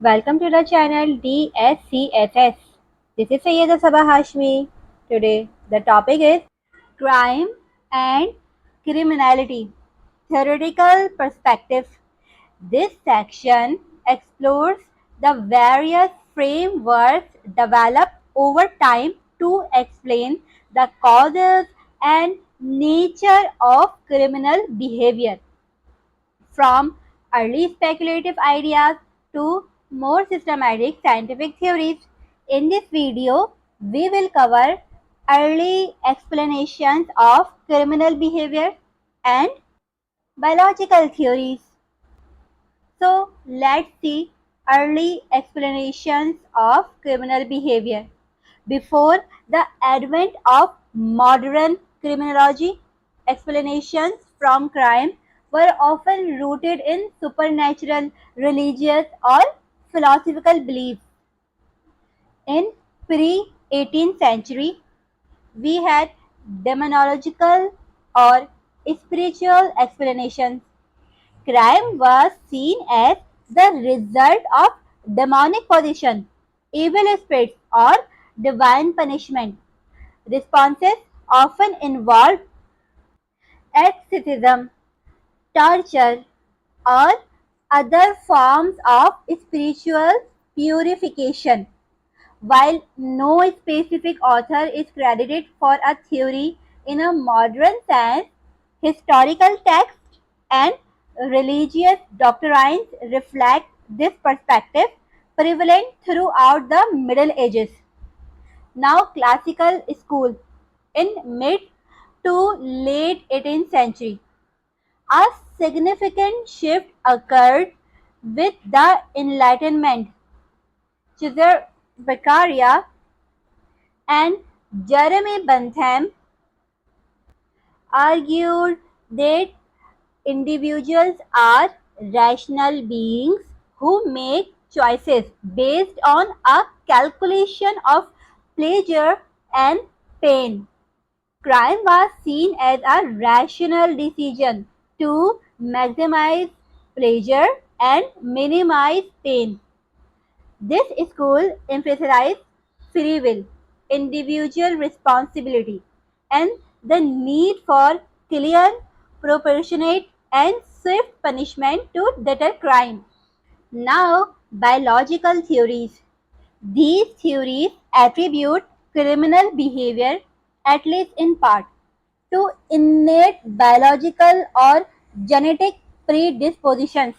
Welcome to the channel DSCSS. This is Sayyeda Sabah Hashmi. Today the topic is crime and criminality. Theoretical perspective. This section explores the various frameworks developed over time to explain the causes and nature of criminal behavior, from early speculative ideas to more systematic scientific theories. In this video, we will cover early explanations of criminal behavior and biological theories. So, let's see early explanations of criminal behavior. Before the advent of modern criminology, explanations from crime were often rooted in supernatural, religious, or philosophical beliefs. In pre-18th century, we had demonological or spiritual explanations. Crime was seen as the result of demonic possession, evil spirits, or divine punishment. Responses often involved exorcism, torture, or other forms of spiritual purification. While no specific author is credited for a theory in a modern sense, historical texts and religious doctrines reflect this perspective prevalent throughout the Middle Ages. Now classical school. In mid to late 18th century, a significant shift occurred with the Enlightenment. Cesare Beccaria and Jeremy Bentham argued that individuals are rational beings who make choices based on a calculation of pleasure and pain. Crime was seen as a rational decision to maximize pleasure and minimize pain. This school emphasized free will, individual responsibility, and the need for clear, proportionate, and swift punishment to deter crime. Now, biological theories. These theories attribute criminal behavior, at least in part, to innate biological or genetic predispositions.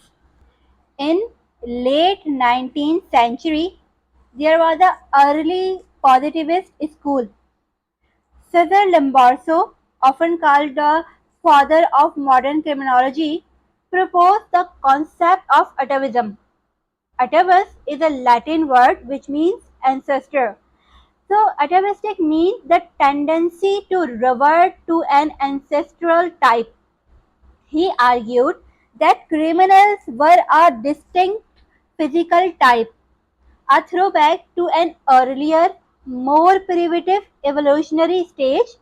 In late 19th century, there was the early positivist school. Cesare Lamborso, often called the father of modern criminology, proposed the concept of atavism. Atavus is a Latin word which means ancestor. So, atavistic means the tendency to revert to an ancestral type. He argued that criminals were a distinct physical type, a throwback to an earlier, more primitive evolutionary stage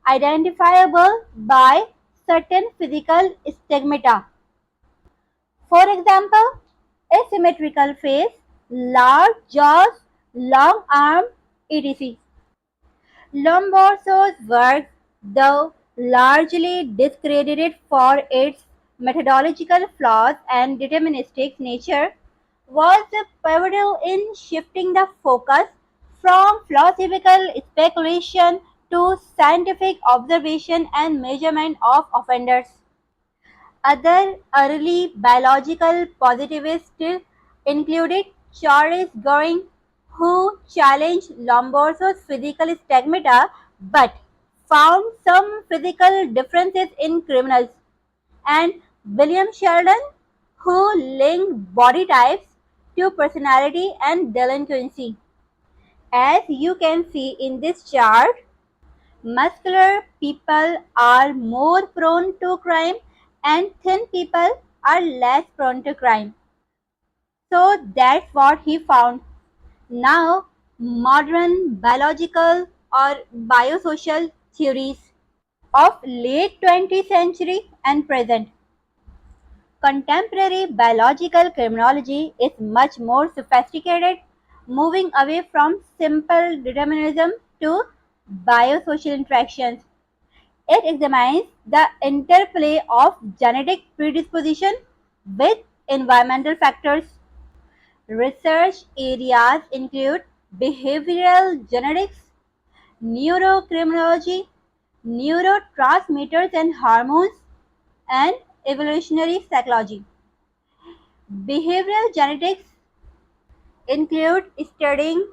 identifiable by certain physical stigmata. For example, asymmetrical face, large jaws, long arms, etc. Lombroso's work, though largely discredited for its methodological flaws and deterministic nature, was pivotal in shifting the focus from philosophical speculation to scientific observation and measurement of offenders. Other early biological positivists included Charles Goring, who challenged Lombroso's physical stigmata but found some physical differences in criminals, and William Sheldon, who linked body types to personality and delinquency. As you can see in this chart, muscular people are more prone to crime and thin people are less prone to crime. So that's what he found. Now, modern biological or biosocial theories of late 20th century and present. Contemporary biological criminology is much more sophisticated, moving away from simple determinism to biosocial interactions. It examines the interplay of genetic predisposition with environmental factors. Research areas include behavioral genetics, neurocriminology, neurotransmitters and hormones, and evolutionary psychology. Behavioral genetics include studying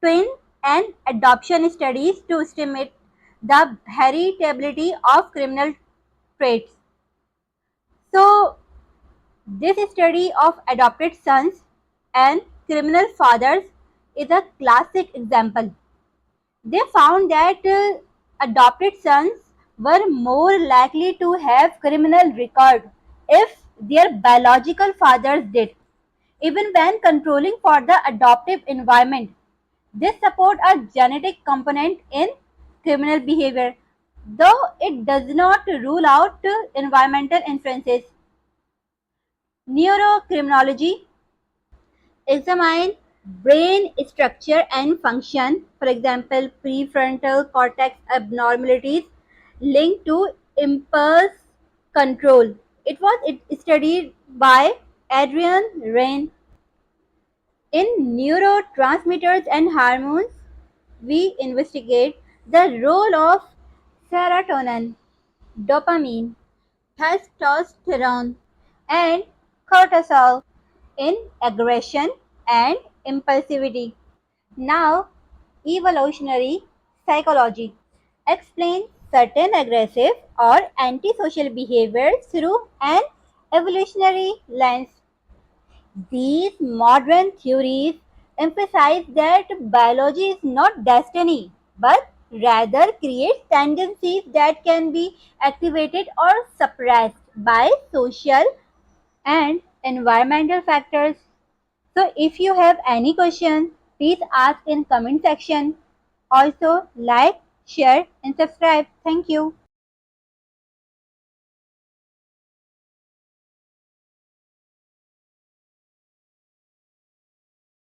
twin and adoption studies to estimate the heritability of criminal traits. So, this study of adopted sons and criminal fathers is a classic example. They found that adopted sons were more likely to have criminal record if their biological fathers did, even when controlling for the adoptive environment. This support a genetic component in criminal behavior, though it does not rule out environmental influences. Neurocriminology examine brain structure and function, for example, prefrontal cortex abnormalities linked to impulse control. It studied by Adrian Rain. In neurotransmitters and hormones, we investigate the role of serotonin, dopamine, testosterone, and cortisol in aggression and impulsivity. Now, evolutionary psychology explains certain aggressive or antisocial behaviors through an evolutionary lens. These modern theories emphasize that biology is not destiny, but rather creates tendencies that can be activated or suppressed by social and environmental factors. So if you have any question, please ask in comment section. Also like, share and subscribe. Thank you.